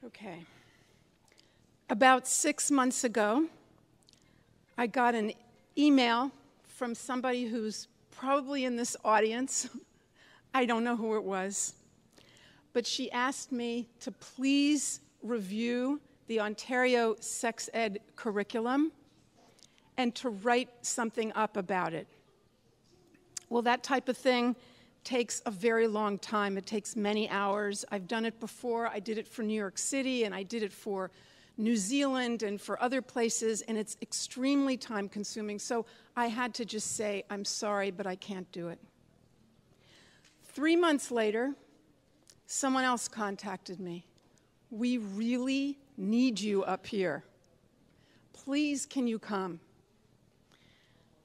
Okay. About 6 months ago, I got an email from somebody who's probably in this audience. I don't know who it was. But she asked me to please review the Ontario sex ed curriculum and to write something up about it. Well, that type of thing takes a very long time. It takes many hours. I've done it before. I did it for New York City, and I did it for New Zealand and for other places, and it's extremely time-consuming. So I had to just say, I'm sorry, but I can't do it. 3 months later, someone else contacted me. We really need you up here. Please, can you come?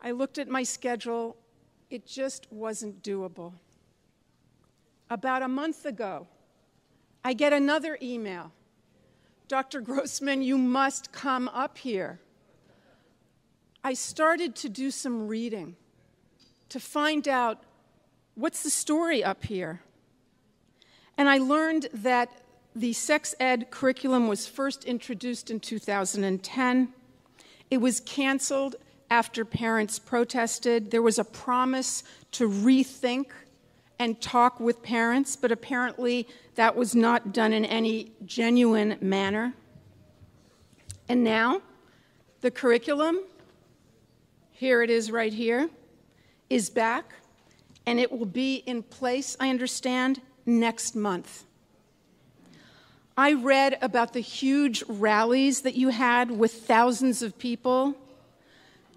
I looked at my schedule. It just wasn't doable. About a month ago, I get another email. Dr. Grossman, you must come up here. I started to do some reading to find out what's the story up here. And I learned that the sex ed curriculum was first introduced in 2010. It was canceled after parents protested. There was a promise to rethink and talk with parents, but apparently that was not done in any genuine manner. And now, the curriculum, here it is right here, is back, and it will be in place, I understand, next month. I read about the huge rallies that you had with thousands of people.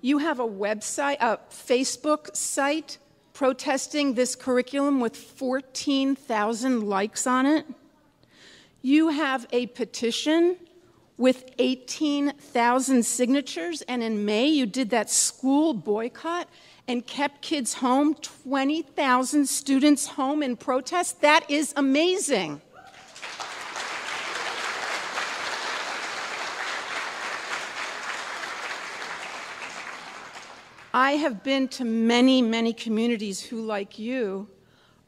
You have a website, a Facebook site, protesting this curriculum with 14,000 likes on it. You have a petition with 18,000 signatures, and in May you did that school boycott and kept kids home, 20,000 students home in protest. That is amazing. I have been to many, many communities who, like you,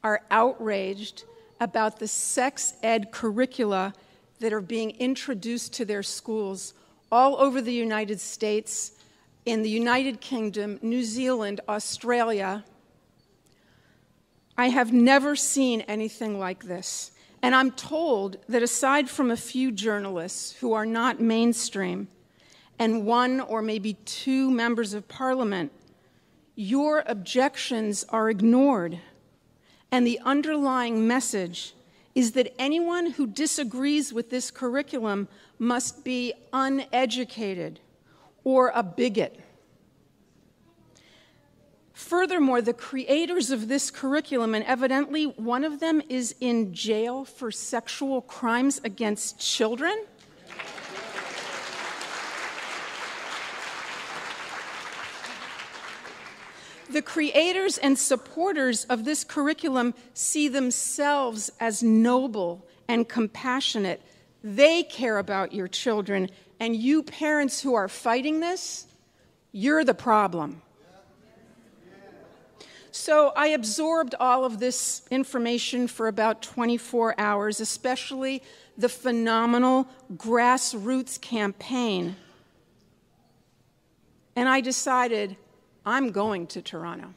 are outraged about the sex ed curricula that are being introduced to their schools all over the United States, in the United Kingdom, New Zealand, Australia. I have never seen anything like this. And I'm told that aside from a few journalists who are not mainstream, and one or maybe two members of parliament, your objections are ignored. And the underlying message is that anyone who disagrees with this curriculum must be uneducated or a bigot. Furthermore, the creators of this curriculum, and evidently one of them is in jail for sexual crimes against children. The creators and supporters of this curriculum see themselves as noble and compassionate. They care about your children, and you parents who are fighting this, you're the problem. So I absorbed all of this information for about 24 hours, especially the phenomenal grassroots campaign. And I decided I'm going to Toronto.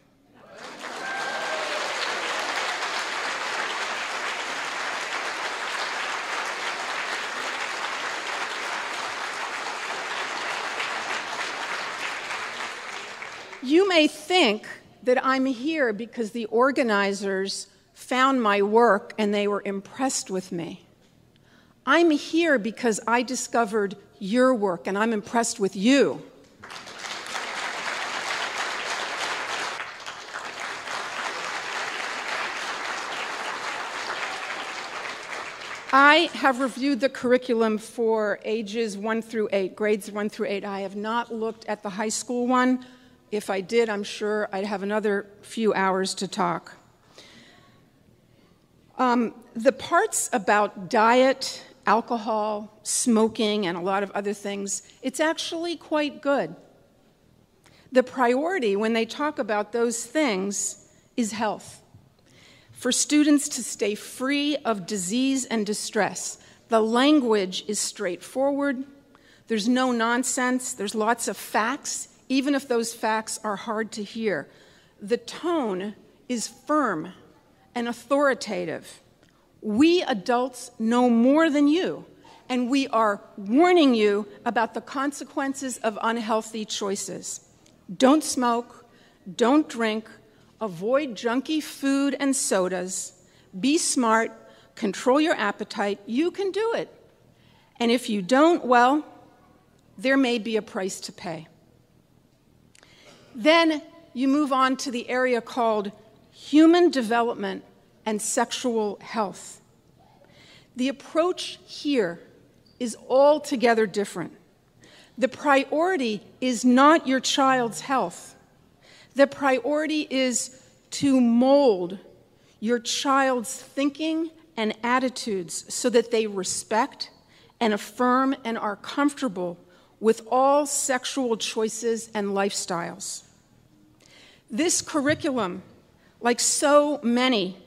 You may think that I'm here because the organizers found my work and they were impressed with me. I'm here because I discovered your work and I'm impressed with you. I have reviewed the curriculum for ages 1 through 8, grades 1 through 8. I have not looked at the high school one. If I did, I'm sure I'd have another few hours to talk. The parts about diet, alcohol, smoking, and a lot of other things, it's actually quite good. The priority when they talk about those things is health. For students to stay free of disease and distress. The language is straightforward. There's no nonsense. There's lots of facts, even if those facts are hard to hear. The tone is firm and authoritative. We adults know more than you, and we are warning you about the consequences of unhealthy choices. Don't smoke, don't drink, avoid junky food and sodas, be smart, control your appetite. You can do it. And if you don't, well, there may be a price to pay. Then you move on to the area called human development and sexual health. The approach here is altogether different. The priority is not your child's health. The priority is to mold your child's thinking and attitudes so that they respect and affirm and are comfortable with all sexual choices and lifestyles. This curriculum, like so many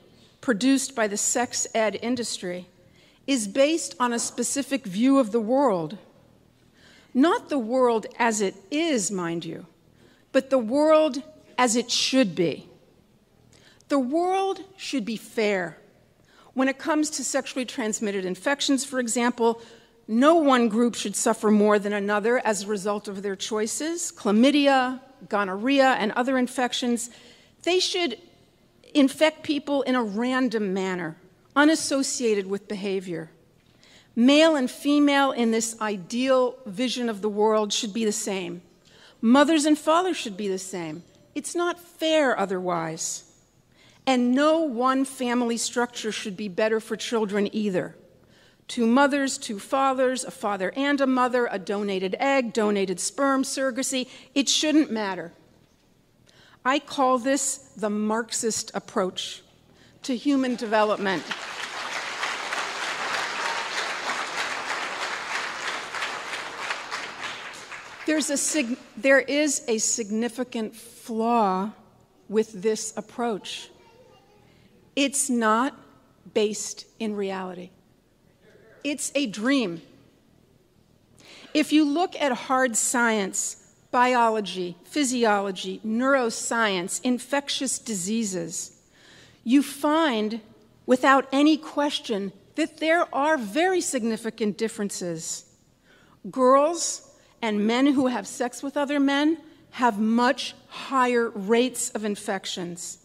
produced by the sex ed industry, is based on a specific view of the world. Not the world as it is, mind you, but the world as it should be. The world should be fair. When it comes to sexually transmitted infections, for example, no one group should suffer more than another as a result of their choices. Chlamydia, gonorrhea, and other infections, they should infect people in a random manner, unassociated with behavior. Male and female in this ideal vision of the world should be the same. Mothers and fathers should be the same. It's not fair otherwise. And no one family structure should be better for children either. 2 mothers, 2 fathers, a father and a mother, a donated egg, donated sperm, surrogacy, it shouldn't matter. I call this the Marxist approach to human development. There is a significant flaw with this approach. It's not based in reality. It's a dream. If you look at hard science, biology, physiology, neuroscience, infectious diseases, you find, without any question, that there are very significant differences. Girls and men who have sex with other men have much higher rates of infections.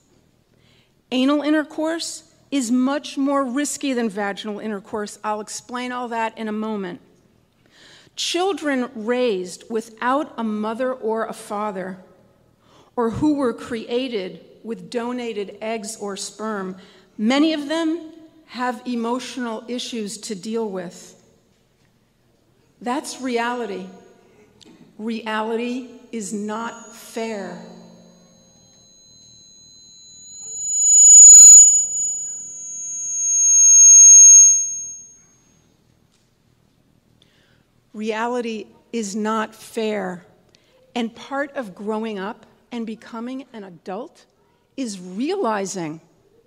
Anal intercourse is much more risky than vaginal intercourse. I'll explain all that in a moment. Children raised without a mother or a father, or who were created with donated eggs or sperm, many of them have emotional issues to deal with. That's reality. Reality is not fair. Reality is not fair, and part of growing up and becoming an adult is realizing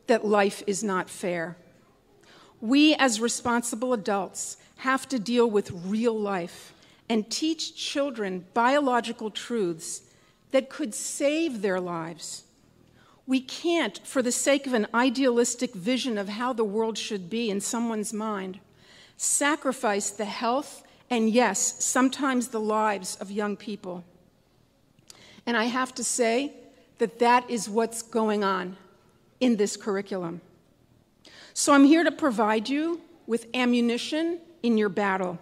that life is not fair. We, as responsible adults, have to deal with real life and teach children biological truths that could save their lives. We can't, for the sake of an idealistic vision of how the world should be in someone's mind, sacrifice the health and, yes, sometimes the lives of young people. And I have to say that that is what's going on in this curriculum. So I'm here to provide you with ammunition in your battle.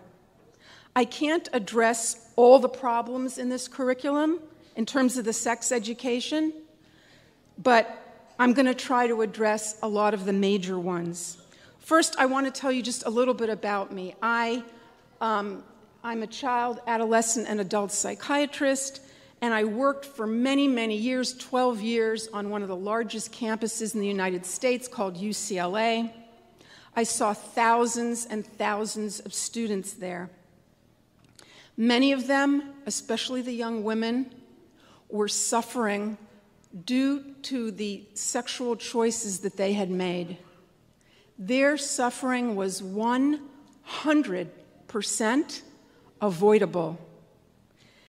I can't address all the problems in this curriculum in terms of the sex education, but I'm going to try to address a lot of the major ones. First, I want to tell you just a little bit about me. I'm a child, adolescent, and adult psychiatrist, and I worked for many, many years, 12 years, on one of the largest campuses in the United States called UCLA. I saw thousands and thousands of students there. Many of them, especially the young women, were suffering due to the sexual choices that they had made. Their suffering was one 100% avoidable.